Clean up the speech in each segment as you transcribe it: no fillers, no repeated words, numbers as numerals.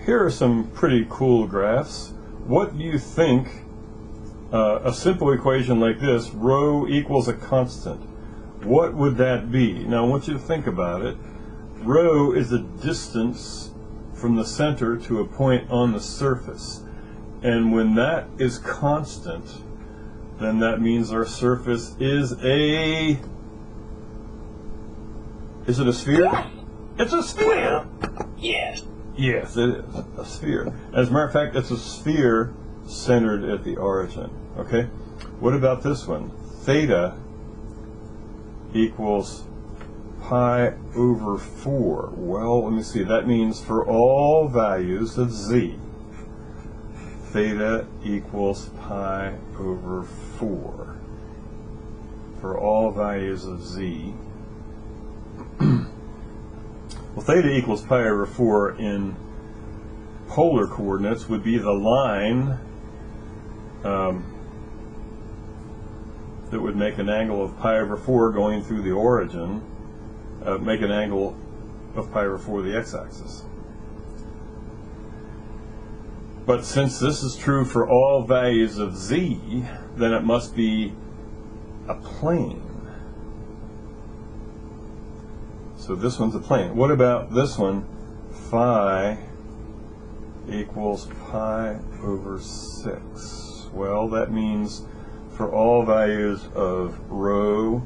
here are some pretty cool graphs. What do you think a simple equation like this, rho equals a constant, what would that be? Now I want you to think about it. Rho is the distance from the center to a point on the surface. And when that is constant, then that means our surface is a... Is it a sphere? Yes. It's a sphere! Yes. Yes, it is a sphere. As a matter of fact, it's a sphere centered at the origin. Okay? What about this one? Theta equals pi over 4. Well, let me see. That means for all values of z, theta equals pi over 4. For all values of z. Well, theta equals pi over 4 in polar coordinates would be the line that would make an angle of pi over 4 going through the origin, make an angle of pi over 4 the x-axis. But since this is true for all values of z, then it must be a plane. So this one's a plane. What about this one? Phi equals pi over 6. Well, that means for all values of rho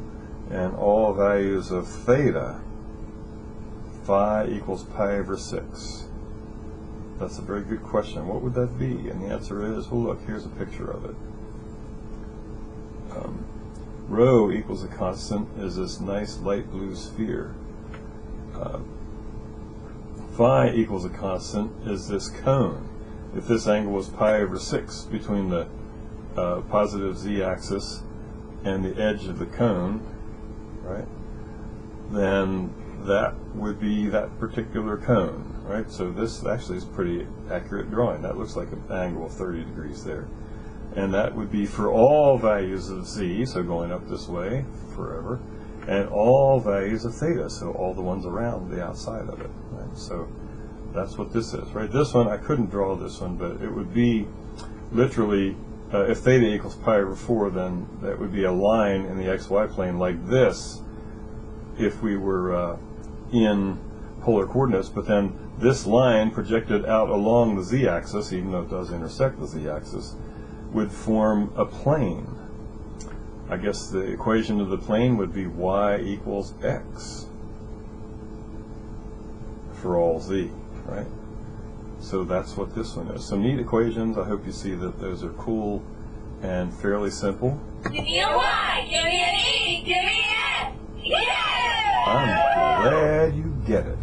and all values of theta, phi equals pi over 6. That's a very good question. What would that be? And the answer is, well, look, here's a picture of it. Rho equals a constant is this nice light blue sphere. Phi equals a constant is this cone. If this angle was pi over 6 between the positive z-axis and the edge of the cone, right, then that would be that particular cone, right? So this actually is pretty accurate drawing. That looks like an angle of 30 degrees there. And that would be for all values of z, so going up this way forever, and all values of theta, so all the ones around the outside of it. Right? So that's what this is, right? This one, I couldn't draw this one, but it would be literally, if theta equals pi over 4, then that would be a line in the xy plane like this if we were in polar coordinates, but then this line projected out along the z-axis, even though it does intersect the z-axis, would form a plane. I guess the equation of the plane would be y equals x for all z, right? So that's what this one is. Some neat equations. I hope you see that those are cool and fairly simple. Give me a Y, give me an E, give me an F. Yeah! I'm glad you get it.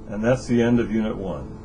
And that's the end of Unit 1.